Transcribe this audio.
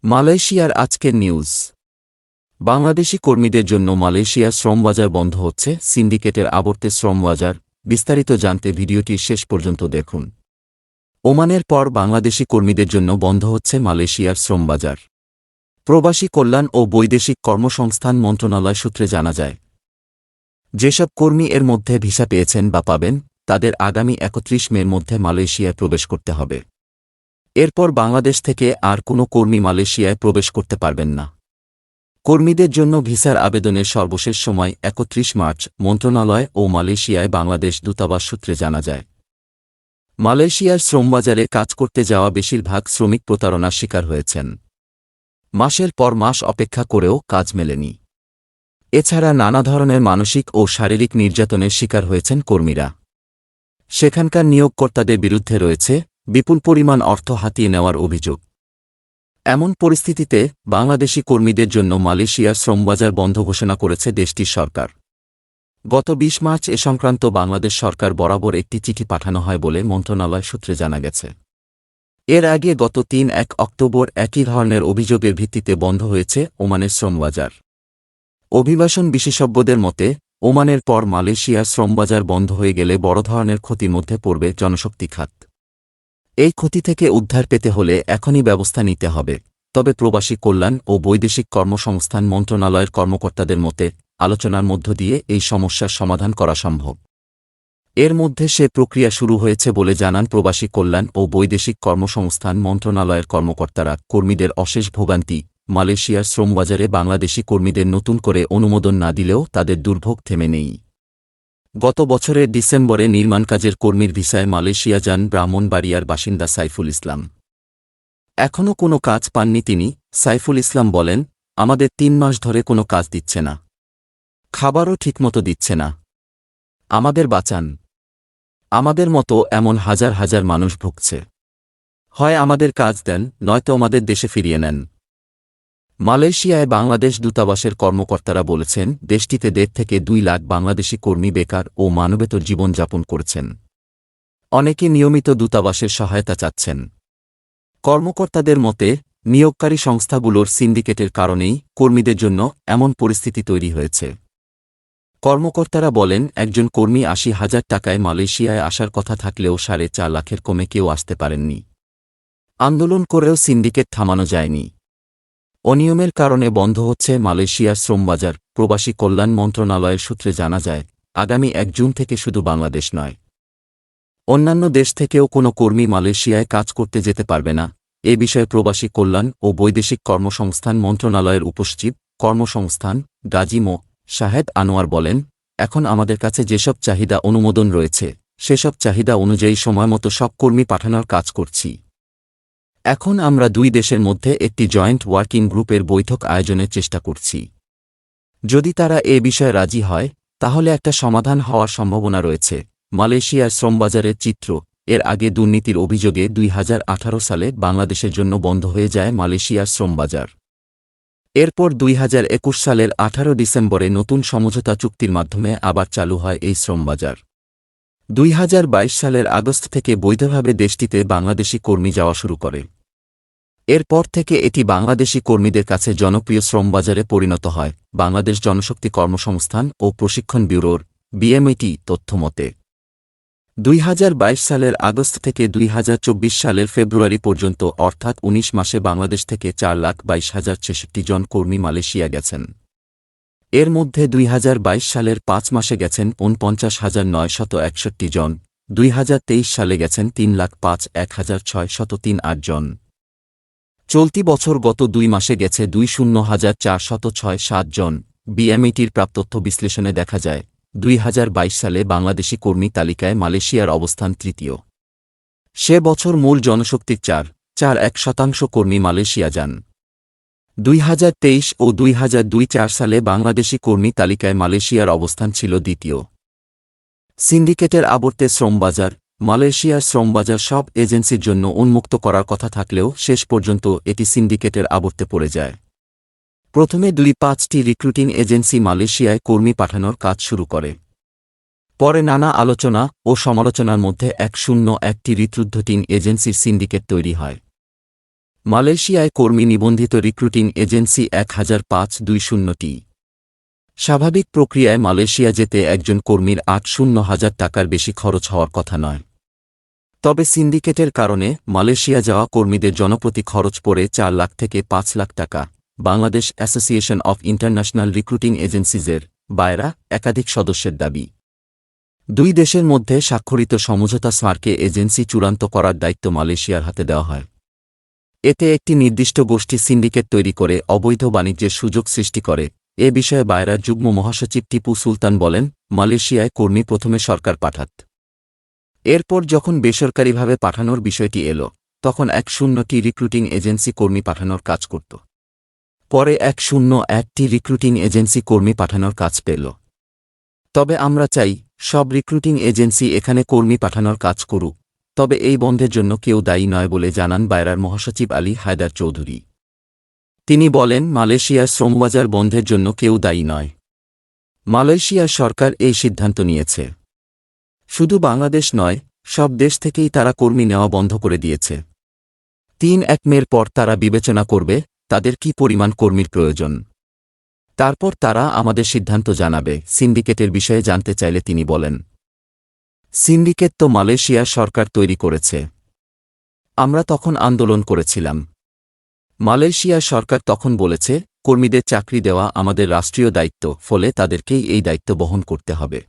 মালয়েশিয়ার আজকের নিউজ। বাংলাদেশি কর্মীদের জন্য মালয়েশিয়ার শ্রমবাজার বন্ধ হচ্ছে, সিন্ডিকেটের আবর্তে শ্রমবাজার। বিস্তারিত জানতে ভিডিওটি শেষ পর্যন্ত দেখুন। ওমানের পর বাংলাদেশি কর্মীদের জন্য বন্ধ হচ্ছে মালয়েশিয়ার শ্রমবাজার। প্রবাসী কল্যাণ ও বৈদেশিক কর্মসংস্থান মন্ত্রণালয় সূত্রে জানা যায়, যেসব কর্মী এর মধ্যে ভিসা পেয়েছেন বা পাবেন, তাদের আগামী ৩১ মের মধ্যে মালয়েশিয়ায় প্রবেশ করতে হবে। এরপর বাংলাদেশ থেকে আর কোনো কর্মী মালয়েশিয়ায় প্রবেশ করতে পারবেন না। কর্মীদের জন্য ভিসার আবেদনের সর্বশেষ সময় ৩১ মার্চ, মন্ত্রণালয় ও মালয়েশিয়ায় বাংলাদেশ দূতাবাস সূত্রে জানা যায়। মালয়েশিয়ার শ্রমবাজারে কাজ করতে যাওয়া বেশিরভাগ শ্রমিক প্রতারণার শিকার হয়েছেন। মাসের পর মাস অপেক্ষা করেও কাজ মেলেনি। এছাড়া নানা ধরনের মানসিক ও শারীরিক নির্যাতনের শিকার হয়েছেন কর্মীরা। সেখানকার নিয়োগকর্তাদের বিরুদ্ধে রয়েছে বিপুল পরিমাণ অর্থ হাতিয়ে নেওয়ার অভিযোগ। এমন পরিস্থিতিতে বাংলাদেশি কর্মীদের জন্য মালয়েশিয়ার শ্রমবাজার বন্ধ ঘোষণা করেছে দেশটির সরকার। গত ২০ মার্চ এ সংক্রান্ত বাংলাদেশ সরকার বরাবর একটি চিঠি পাঠানো হয় বলে মন্ত্রণালয় সূত্রে জানা গেছে। এর আগে গত ৩ অক্টোবর একই ধরনের অভিযোগের ভিত্তিতে বন্ধ হয়েছে ওমানের শ্রমবাজার। অভিবাসন বিশেষজ্ঞদের মতে, ওমানের পর মালয়েশিয়ার শ্রমবাজার বন্ধ হয়ে গেলে বড় ধরনের ক্ষতির মধ্যে পড়বে জনশক্তি খাত। এই ক্ষতি থেকে উদ্ধার পেতে হলে এখনই ব্যবস্থা নিতে হবে। তবে প্রবাসী কল্যাণ ও বৈদেশিক কর্মসংস্থান মন্ত্রণালয়ের কর্মকর্তাদের মতে, আলোচনার মধ্য দিয়ে এই সমস্যার সমাধান করা সম্ভব। এর মধ্যে সে প্রক্রিয়া শুরু হয়েছে বলে জানান প্রবাসী কল্যাণ ও বৈদেশিক কর্মসংস্থান মন্ত্রণালয়ের কর্মকর্তারা। কর্মীদের অশেষ ভোগান্তি। মালয়েশিয়ার শ্রমবাজারে বাংলাদেশি কর্মীদের নতুন করে অনুমোদন না দিলেও তাদের দুর্ভোগ থেমে নেই। গত বছরের ডিসেম্বরে নির্মাণ কাজের কর্মীর ভিসায় মালয়েশিয়া যান ব্রাহ্মণবাড়িয়ার বাসিন্দা সাইফুল ইসলাম। এখনও কোনো কাজ পাননি তিনি। সাইফুল ইসলাম বলেন, আমাদের ৩ মাস ধরে কোনো কাজ দিচ্ছে না, খাবারও ঠিকমতো দিচ্ছে না, আমাদের বাঁচান। আমাদের মতো এমন হাজার হাজার মানুষ ভুগছে। হয় আমাদের কাজ দেন, নয়তো আমাদের দেশে ফিরিয়ে নেন। মালয়েশিয়ায় বাংলাদেশ দূতাবাসের কর্মকর্তারা বলেছেন, দেশটিতে ১.৫ থেকে ২ লাখ বাংলাদেশি কর্মী বেকার ও মানবেতর জীবনযাপন করছেন। অনেকে নিয়মিত দূতাবাসের সহায়তা চাচ্ছেন। কর্মকর্তাদের মতে, নিয়োগকারী সংস্থাগুলোর সিন্ডিকেটের কারণেই কর্মীদের জন্য এমন পরিস্থিতি তৈরি হয়েছে। কর্মকর্তারা বলেন, একজন কর্মী ৮০,০০০ টাকায় মালয়েশিয়ায় আসার কথা থাকলেও ৪.৫ লাখের কমে কেউ আসতে পারেননি। আন্দোলন করেও সিন্ডিকেট থামানো যায়নি। অনিয়মের কারণে বন্ধ হচ্ছে মালয়েশিয়ার শ্রমবাজার। প্রবাসী কল্যাণ মন্ত্রণালয়ের সূত্রে জানা যায়, আগামী ১ জুন থেকে শুধু বাংলাদেশ নয়, অন্যান্য দেশ থেকেও কোনো কর্মী মালয়েশিয়ায় কাজ করতে যেতে পারবে না। এ বিষয়ে প্রবাসী কল্যাণ ও বৈদেশিক কর্মসংস্থান মন্ত্রণালয়ের উপসচিব কর্মসংস্থান গাজী মো. শাহেদ আনোয়ার বলেন, এখন আমাদের কাছে যেসব চাহিদা অনুমোদন রয়েছে, সেসব চাহিদা অনুযায়ী সময়মতো সব কর্মী পাঠানোর কাজ করছি। এখন আমরা ২ দেশের মধ্যে একটি জয়েন্ট ওয়ার্কিং গ্রুপের বৈঠক আয়োজনের চেষ্টা করছি। যদি তারা এ বিষয়ে রাজি হয়, তাহলে একটা সমাধান হওয়ার সম্ভাবনা রয়েছে। মালয়েশিয়ার শ্রমবাজারের চিত্র। এর আগে দুর্নীতির অভিযোগে ২০১৮ সালে বাংলাদেশের জন্য বন্ধ হয়ে যায় মালয়েশিয়ার শ্রমবাজার। এরপর ২০২১ সালের ১৮ ডিসেম্বরে নতুন সমঝোতা চুক্তির মাধ্যমে আবার চালু হয় এই শ্রমবাজার। ২০২২ সালের আগস্ট থেকে বৈধভাবে দেশটিতে বাংলাদেশি কর্মী যাওয়া শুরু করে। এরপর থেকে এটি বাংলাদেশি কর্মীদের কাছে জনপ্রিয় শ্রমবাজারে পরিণত হয়। বাংলাদেশ জনশক্তি কর্মসংস্থান ও প্রশিক্ষণ ব্যুরোর বিএমইটি তথ্য মতে, ২০২২ সালের আগস্ট থেকে ২০২৪ সালের ফেব্রুয়ারি পর্যন্ত, অর্থাৎ ১৯ মাসে বাংলাদেশ থেকে ৪,২২,০৬৬ জন কর্মী মালয়েশিয়া গেছেন। এর মধ্যে ২০২২ সালের ৫ মাসে গেছেন ৪৯,৯৬১ জন, ২০২৩ সালে গেছেন ৩,০৫,১,৬০৩ জন। চলতি বছর গত ২ মাসে গেছে ২০,৪০৬ জন। বিএমইটির প্রাপ্ত তথ্য বিশ্লেষণে দেখা যায়, ২০২২ সালে বাংলাদেশি কর্মী তালিকায় মালয়েশিয়ার অবস্থান তৃতীয়। সে বছর মূল জনশক্তির ৪.১% কর্মী মালয়েশিয়া যান। ২০২৩ ও ২০২৪ সালে বাংলাদেশি কর্মী তালিকায় মালয়েশিয়ার অবস্থান ছিল দ্বিতীয়। সিন্ডিকেটের আবর্তে শ্রমবাজার। মালয়েশিয়ার শ্রমবাজার সব এজেন্সির জন্য উন্মুক্ত করার কথা থাকলেও শেষ পর্যন্ত এটি সিন্ডিকেটের আবর্তে পড়ে যায়। প্রথমে ২-৫টি রিক্রুটিং এজেন্সি মালয়েশিয়ায় কর্মী পাঠানোর কাজ শুরু করে। পরে নানা আলোচনা ও সমালোচনার মধ্যে ১01টি রিক্রুটিং এজেন্সির সিন্ডিকেট তৈরি হয়। মালয়েশিয়ায় কর্মী নিবন্ধিত রিক্রুটিং এজেন্সি 1005-20টি। স্বাভাবিক প্রক্রিয়ায় মালয়েশিয়া যেতে একজন কর্মীর ৮০,০০০ টাকার বেশি খরচ হওয়ার কথা নয়। তবে সিন্ডিকেটের কারণে মালয়েশিয়া যাওয়া কর্মীদের জনপ্রতি খরচ পড়ে ৪ লাখ থেকে ৫ লাখ টাকা। Bangladesh association of international recruiting এজেন্সিজের বায়রা একাধিক সদস্যের দাবি, দুই দেশের মধ্যে স্বাক্ষরিত সমঝোতা স্মারকে এজেন্সি চূড়ান্ত করার দায়িত্ব মালয়েশিয়ার হাতে দেওয়া হয়। এতে একটি নির্দিষ্ট গোষ্ঠী সিন্ডিকেট তৈরি করে অবৈধ বাণিজ্যের সুযোগ সৃষ্টি করে। এ বিষয়ে বায়রার যুগ্ম মহাসচিব টিপু সুলতান বলেন, মালয়েশিয়ায় কর্মী প্রথমে সরকার পাঠাত। এরপর যখন বেসরকারিভাবে পাঠানোর বিষয়টি এলো, তখন ১০টি রিক্রুটিং এজেন্সি কর্মী পাঠানোর কাজ করত। পরে ১০১টি রিক্রুটিং এজেন্সি কর্মী পাঠানোর কাজ পেল। তবে আমরা চাই সব রিক্রুটিং এজেন্সি এখানে কর্মী পাঠানোর কাজ করুক, তবে এই বন্ধের জন্য কেউ দায়ী নয় বলে জানান বায়রার মহাসচিব আলী হায়দার চৌধুরী। তিনি বলেন, মালয়েশিয়ার শ্রমবাজার বন্ধের জন্য কেউ দায়ী নয়। মালয়েশিয়ার সরকার এই সিদ্ধান্ত নিয়েছে। শুধু বাংলাদেশ নয়, সব দেশ থেকেই তারা কর্মী নেওয়া বন্ধ করে দিয়েছে। ৩ মের পর তারা বিবেচনা করবে তাদের কী পরিমাণ কর্মীর প্রয়োজন। তারপর তারা আমাদের সিদ্ধান্ত জানাবে। সিন্ডিকেটের বিষয়ে জানতে চাইলে তিনি বলেন, সিন্ডিকেট তো মালয়েশিয়ার সরকার তৈরি করেছে। আমরা তখন আন্দোলন করেছিলাম। মালয়েশিয়ার সরকার তখন বলেছে, কর্মীদের চাকরি দেওয়া আমাদের রাষ্ট্রীয় দায়িত্ব, ফলে তাদেরকেই এই দায়িত্ব বহন করতে হবে।